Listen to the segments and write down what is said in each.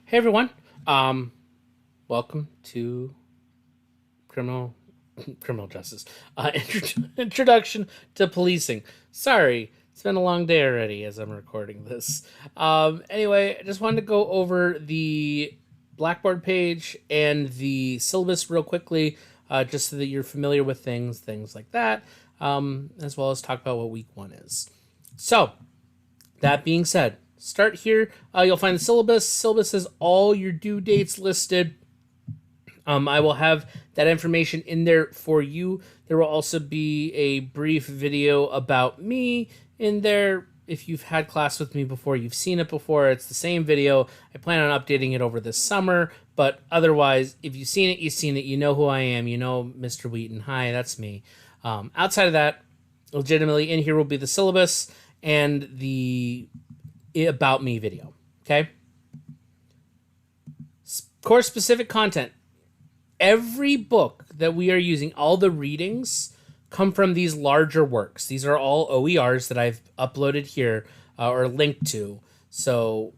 Hey everyone, welcome to criminal criminal justice. Introduction to policing. Sorry, it's been a long day already as I'm recording this. Anyway, I just wanted to go over the Blackboard page and the syllabus real quickly, just so that you're familiar with things like that, as well as talk about what week one is. So, that being said, start here. You'll find the syllabus. Syllabus has all your due dates listed. I will have that information in there for you. There will also be a brief video about me in there. If you've had class with me before, you've seen it before. It's the same video. I plan on updating it over this summer. But otherwise, if you've seen it, you've seen it. You know who I am. You know Mr. Wheaton. Hi, that's me. Outside of that, legitimately, in here will be the syllabus and the about me video. Okay? Course specific content. Every book that we are using, all the readings come from these larger works. These are all OERs that I've uploaded here or linked to. So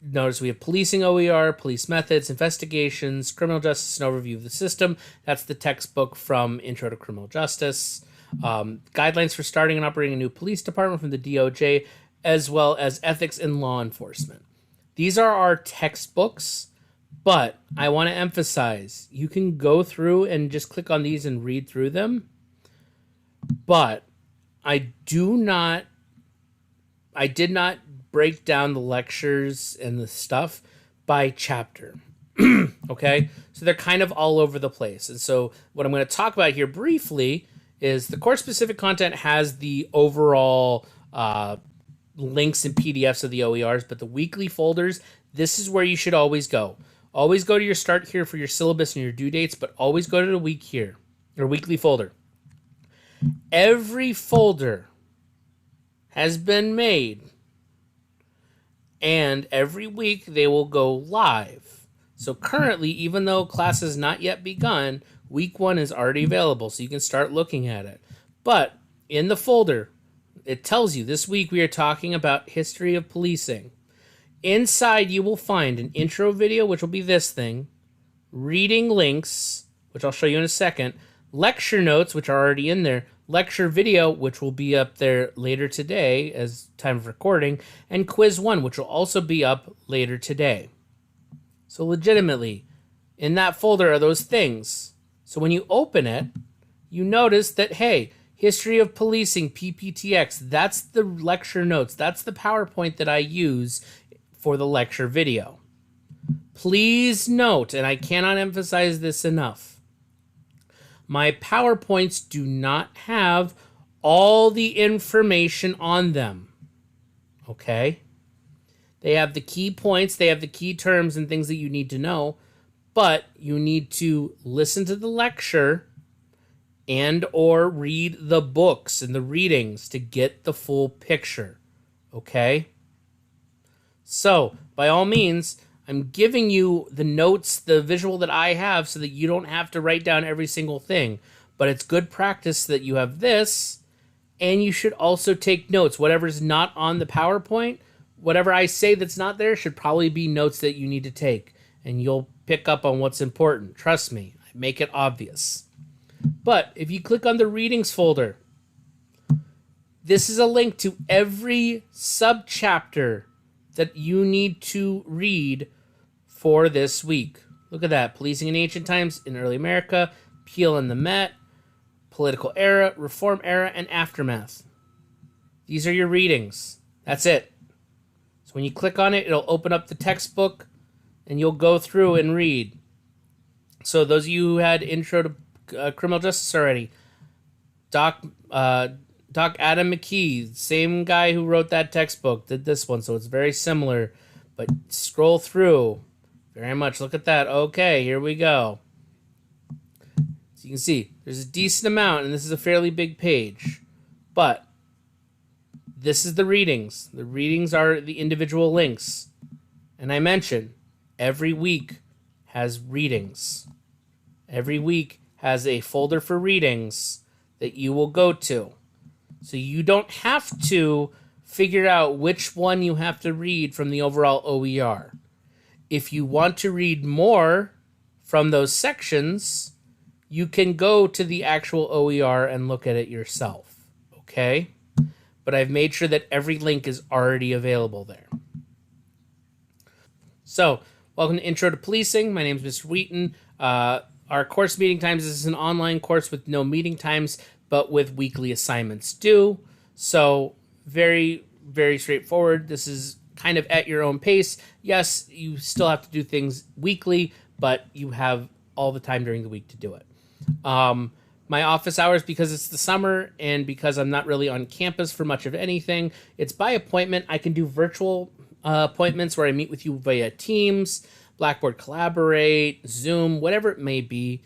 notice we have policing OER, police methods, investigations, criminal justice, and overview of the system. That's the textbook from Intro to Criminal Justice. Guidelines for starting and operating a new police department from the DOJ, as well as ethics in law enforcement. These are our textbooks, but I want to emphasize, you can go through and just click on these and read through them. But I did not break down the lectures and the stuff by chapter. Okay? So they're kind of all over the place. And so what I'm going to talk about here briefly is the course-specific content has the overall links and PDFs of the OERs, but the weekly folders, this is where you should always go. Always go to your start here for your syllabus and your due dates, but always go to the week here, or weekly folder. Every folder has been made, and every week they will go live. So currently, even though class has not yet begun, week one is already available, so you can start looking at it. But in the folder, it tells you this week we are talking about history of policing. Inside, you will find an intro video, which will be this thing, reading links, which I'll show you in a second, lecture notes, which are already in there, lecture video, which will be up there later today as time of recording, and quiz one, which will also be up later today. So legitimately, in that folder are those things. So when you open it, you notice that, hey, History of Policing, PPTX, that's the lecture notes. That's the PowerPoint that I use for the lecture video. Please note, and I cannot emphasize this enough, my PowerPoints do not have all the information on them. Okay? They have the key points, they have the key terms and things that you need to know, but you need to listen to the lecture and or read the books and the readings to get the full picture. Okay? So, by all means, I'm giving you the notes, the visual that I have, so that you don't have to write down every single thing. But it's good practice that you have this, and you should also take notes. Whatever's not on the PowerPoint, whatever I say that's not there, should probably be notes that you need to take. And you'll pick up on what's important. Trust me, I make it obvious. But if you click on the readings folder, this is a link to every subchapter that you need to read for this week. Look at that. Policing in Ancient Times in Early America, Peel and the Met, Political Era, Reform Era, and Aftermath. These are your readings. That's it. So when you click on it, it'll open up the textbook, and you'll go through and read. So those of you who had Intro to Criminal Justice already, Doc Adam McKee, same guy who wrote that textbook, did this one, so it's very similar. But scroll through very much. Look at that. Okay, here we go. So you can see there's a decent amount, and this is a fairly big page. But this is the readings. The readings are the individual links. And I mentioned every week has readings. Every week has a folder for readings that you will go to. So you don't have to figure out which one you have to read from the overall OER. If you want to read more from those sections, you can go to the actual OER and look at it yourself, okay? But I've made sure that every link is already available there. So, welcome to Intro to Policing. My name is Mr. Wheaton. Our course meeting times is an online course with no meeting times, but with weekly assignments due. So, very, very straightforward. This is kind of at your own pace. Yes, you still have to do things weekly, but you have all the time during the week to do it. My office hours, because it's the summer and because I'm not really on campus for much of anything, it's by appointment. I can do virtual appointments where I meet with you via Teams, Blackboard Collaborate, Zoom, whatever it may be.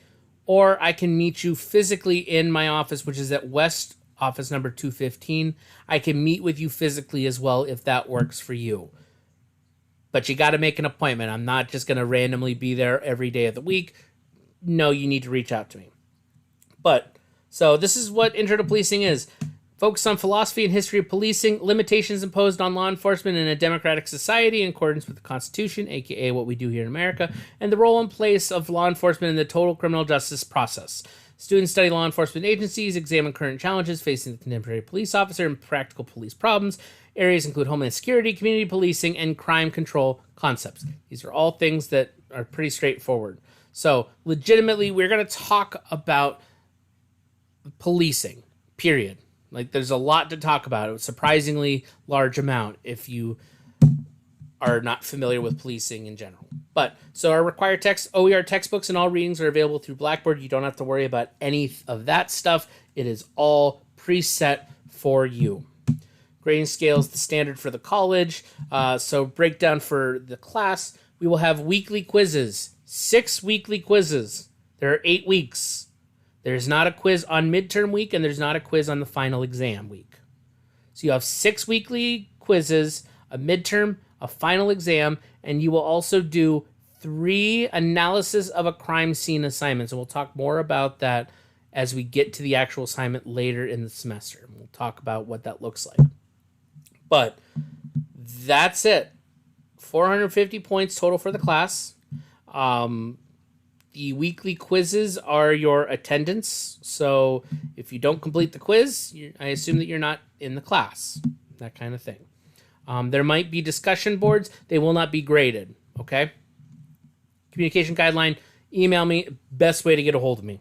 Or I can meet you physically in my office, which is at West Office number 215. I can meet with you physically as well if that works for you. But you got to make an appointment. I'm not just going to randomly be there every day of the week. No, you need to reach out to me. But, so this is what Intro to Policing is. Focus on philosophy and history of policing, limitations imposed on law enforcement in a democratic society in accordance with the Constitution, aka what we do here in America, and the role and place of law enforcement in the total criminal justice process. Students study law enforcement agencies, examine current challenges facing the contemporary police officer and practical police problems. Areas include homeland security, community policing, and crime control concepts. These are all things that are pretty straightforward. So, legitimately, we're going to talk about policing, period. Like, there's a lot to talk about. It's a surprisingly large amount if you are not familiar with policing in general. But, so our required text, OER textbooks and all readings are available through Blackboard. You don't have to worry about any of that stuff. It is all preset for you. Grading scale is the standard for the college. So breakdown for the class, we will have weekly quizzes. 6 weekly quizzes. There are 8 weeks. There's not a quiz on midterm week, and there's not a quiz on the final exam week. So you have 6 weekly quizzes, a midterm, a final exam, and you will also do 3 analysis of a crime scene assignments. And we'll talk more about that as we get to the actual assignment later in the semester. We'll talk about what that looks like. But that's it. 450 points total for the class. The weekly quizzes are your attendance. So if you don't complete the quiz, I assume that you're not in the class. That kind of thing. There might be discussion boards. They will not be graded. Okay? Communication guideline. Email me. Best way to get a hold of me.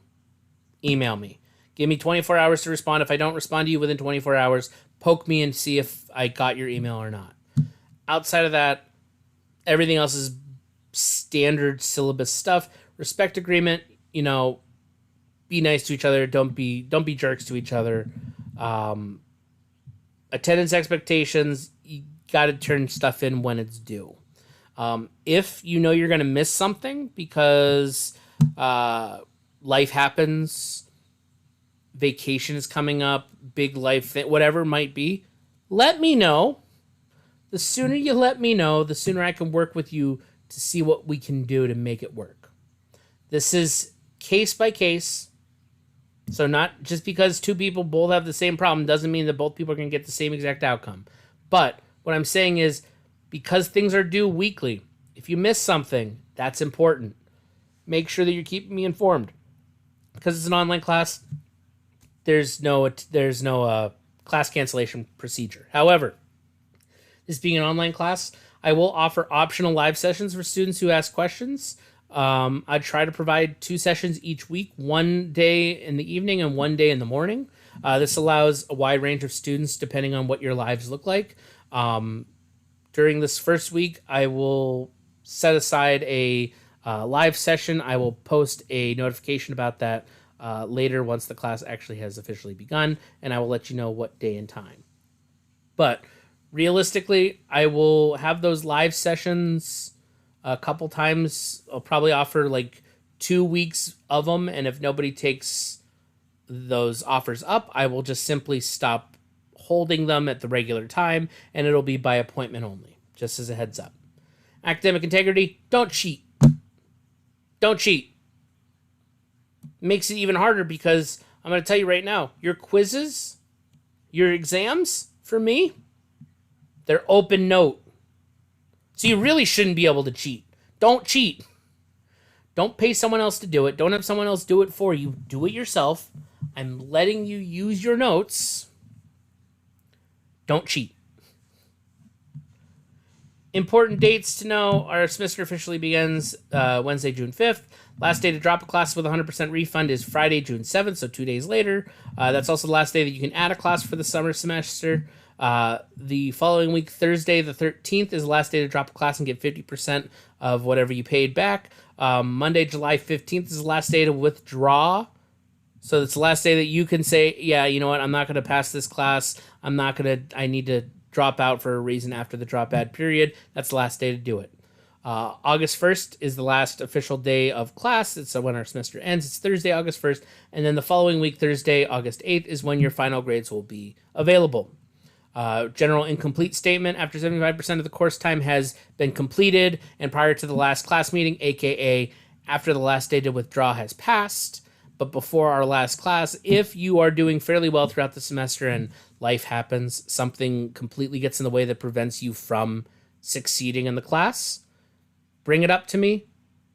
Email me. Give me 24 hours to respond. If I don't respond to you within 24 hours, poke me and see if I got your email or not. Outside of that, everything else is standard syllabus stuff. Respect agreement, be nice to each other. Don't be jerks to each other. Attendance expectations, you got to turn stuff in when it's due. If you know you're going to miss something because life happens, vacation is coming up, big life thing, whatever it might be, let me know. The sooner you let me know, the sooner I can work with you to see what we can do to make it work. This is case by case. So not just because 2 people both have the same problem doesn't mean that both people are going to get the same exact outcome. But what I'm saying is because things are due weekly, if you miss something, that's important. Make sure that you're keeping me informed. Because it's an online class, there's no class cancellation procedure. However, this being an online class, I will offer optional live sessions for students who ask questions. I try to provide 2 sessions each week, 1 day in the evening and 1 day in the morning. This allows a wide range of students depending on what your lives look like. During this first week, I will set aside a live session. I will post a notification about that later once the class actually has officially begun, and I will let you know what day and time. But realistically, I will have those live sessions a couple times. I'll probably offer like 2 weeks of them, and if nobody takes those offers up, I will just simply stop holding them at the regular time, and it'll be by appointment only, just as a heads up. Academic integrity, don't cheat. Don't cheat. Makes it even harder because I'm going to tell you right now, your quizzes, your exams, for me, they're open note. So you really shouldn't be able to cheat. Don't cheat. Don't pay someone else to do it. Don't have someone else do it for you. Do it yourself. I'm letting you use your notes. Don't cheat. Important dates to know. Our semester officially begins Wednesday, June 5th. Last day to drop a class with 100% refund is Friday, June 7th, so 2 days later. That's also the last day that you can add a class for the summer semester. The following week, Thursday, the 13th, is the last day to drop a class and get 50% of whatever you paid back. Monday, July 15th is the last day to withdraw. So it's the last day that you can say, yeah, you know what, I'm not going to pass this class. I need to drop out for a reason after the drop add period. That's the last day to do it. August 1st is the last official day of class. It's when our semester ends. It's Thursday, August 1st. And then the following week, Thursday, August 8th, is when your final grades will be available. General incomplete statement. After 75% of the course time has been completed and prior to the last class meeting, aka after the last day to withdraw has passed, but before our last class, if you are doing fairly well throughout the semester and life happens, something completely gets in the way that prevents you from succeeding in the class, bring it up to me,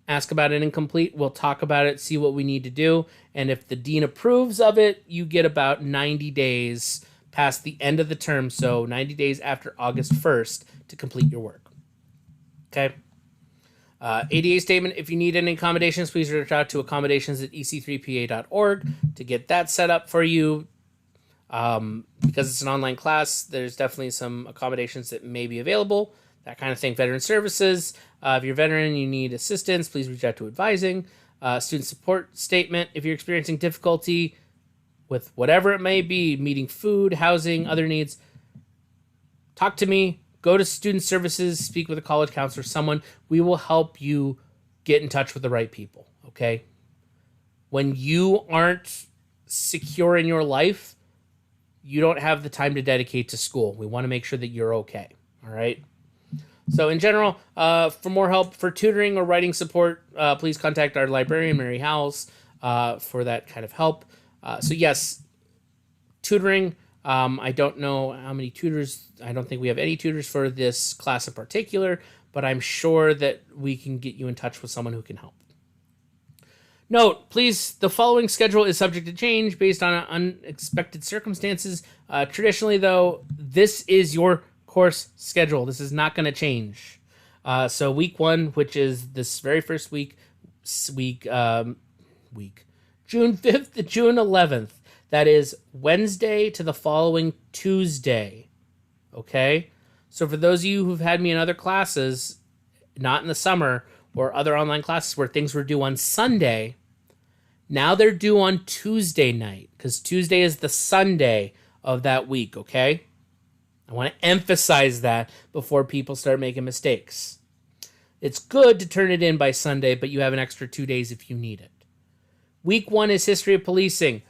ask about it incomplete, we'll talk about it, see what we need to do, and if the dean approves of it, you get about 90 days past the end of the term, so 90 days after August 1st to complete your work. Okay? ADA statement, if you need any accommodations, please reach out to accommodations@ec3pa.org to get that set up for you. Because it's an online class, there's definitely some accommodations that may be available, that kind of thing. Veteran services, if you're a veteran and you need assistance, please reach out to advising. Student support statement, if you're experiencing difficulty with whatever it may be, meeting food, housing, other needs, talk to me. Go to student services, speak with a college counselor, someone. We will help you get in touch with the right people, okay? When you aren't secure in your life, you don't have the time to dedicate to school. We want to make sure that you're okay, all right? So in general, for more help for tutoring or writing support, please contact our librarian, Mary Howells, for that kind of help. So yes, tutoring. I don't know how many tutors. I don't think we have any tutors for this class in particular, but I'm sure that we can get you in touch with someone who can help. Note, please, the following schedule is subject to change based on unexpected circumstances. Traditionally, though, this is your course schedule. This is not going to change. So week 1, which is this very first week, June 5th to June 11th. That is Wednesday to the following Tuesday. Okay? So for those of you who've had me in other classes, not in the summer, or other online classes where things were due on Sunday, now they're due on Tuesday night, because Tuesday is the Sunday of that week, okay? I want to emphasize that before people start making mistakes. It's good to turn it in by Sunday, but you have an extra 2 days if you need it. Week 1 is History of Policing.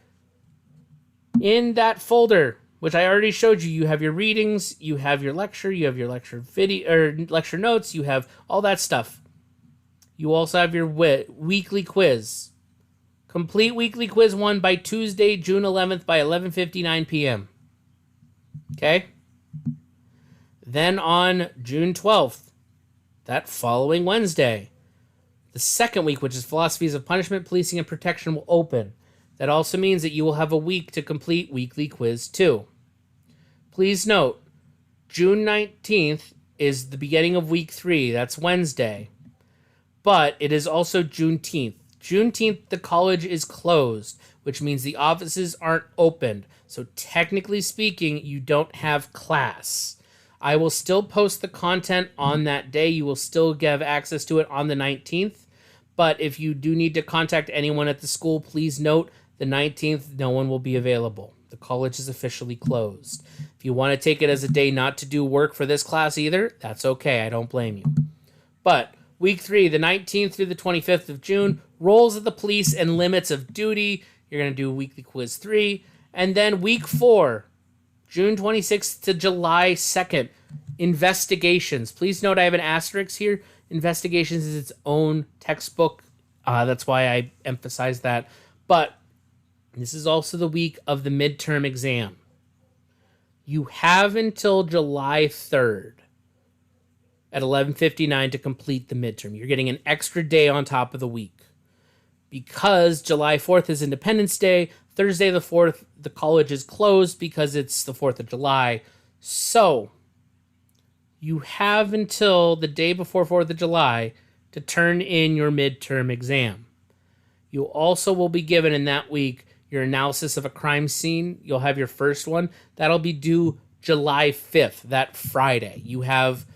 In that folder, which I already showed you, you have your readings, you have your lecture, you have your lecture video or lecture notes, you have all that stuff. You also have your weekly quiz. Complete weekly quiz 1 by Tuesday, June 11th by 11:59 p.m. Okay? Then on June 12th, that following Wednesday, the second week, which is Philosophies of Punishment, Policing, and Protection, will open. That also means that you will have a week to complete weekly quiz 2. Please note, June 19th is the beginning of week 3. That's Wednesday. But it is also Juneteenth. Juneteenth, the college is closed, which means the offices aren't opened. So technically speaking, you don't have class. I will still post the content on that day. You will still have access to it on the 19th. But if you do need to contact anyone at the school, please note the 19th, no one will be available. The college is officially closed. If you want to take it as a day not to do work for this class either, that's okay. I don't blame you. But week 3, the 19th through the 25th of June, roles of the police and limits of duty. You're going to do weekly quiz 3. And then week 4, June 26th to July 2nd, investigations. Please note I have an asterisk here. Investigations is its own textbook. That's why I emphasize that. But this is also the week of the midterm exam. You have until July 3rd at 11:59 to complete the midterm. You're getting an extra day on top of the week. Because July 4th is Independence Day, Thursday the 4th, the college is closed because it's the 4th of July. So, you have until the day before 4th of July to turn in your midterm exam. You also will be given in that week your analysis of a crime scene. You'll have your first one. That'll be due July 5th, that Friday. You have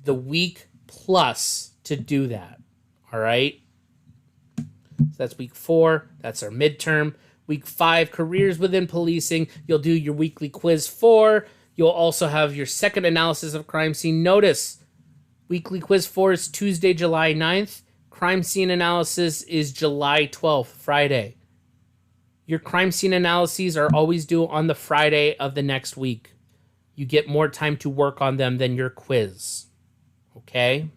the week plus to do that. All right? So that's week 4. That's our midterm. Week 5, careers within policing. You'll do your weekly quiz 4. You'll also have your second analysis of crime scene. Notice, weekly quiz 4 is Tuesday, July 9th. Crime scene analysis is July 12th, Friday. Your crime scene analyses are always due on the Friday of the next week. You get more time to work on them than your quiz. Okay?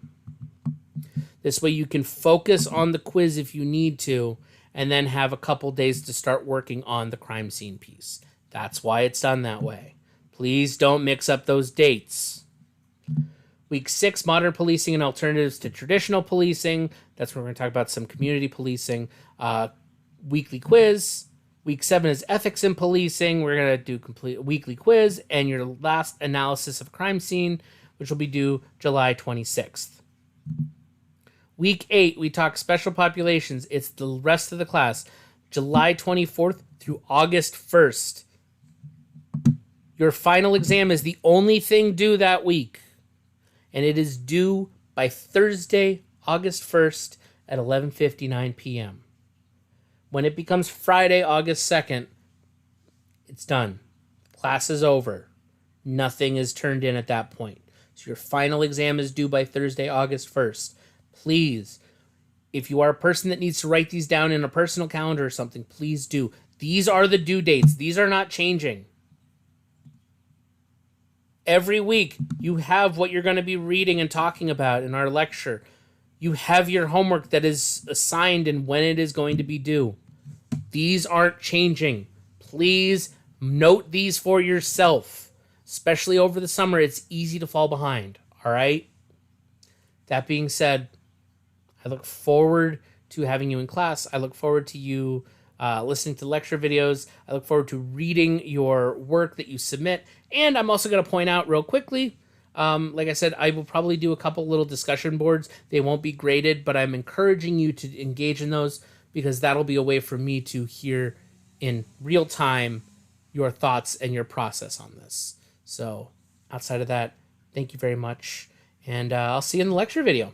This way you can focus on the quiz if you need to, and then have a couple days to start working on the crime scene piece. That's why it's done that way. Please don't mix up those dates. Week 6, modern policing and alternatives to traditional policing. That's where we're going to talk about some community policing. Weekly quiz. Week 7 is ethics in policing. We're going to do complete weekly quiz and your last analysis of crime scene, which will be due July 26th. Week 8, we talk special populations. It's the rest of the class. July 24th through August 1st. Your final exam is the only thing due that week. And it is due by Thursday, August 1st at 11:59 p.m. When it becomes Friday, August 2nd, it's done. Class is over. Nothing is turned in at that point. So your final exam is due by Thursday, August 1st. Please, if you are a person that needs to write these down in a personal calendar or something, please do. These are the due dates. These are not changing. Every week, you have what you're going to be reading and talking about in our lecture. You have your homework that is assigned and when it is going to be due. These aren't changing. Please note these for yourself. Especially over the summer, it's easy to fall behind. All right? That being said, I look forward to having you in class. I look forward to you listening to lecture videos. I look forward to reading your work that you submit. And I'm also going to point out real quickly, like I said, I will probably do a couple little discussion boards. They won't be graded, but I'm encouraging you to engage in those because that'll be a way for me to hear in real time your thoughts and your process on this. So outside of that, thank you very much. And I'll see you in the lecture video.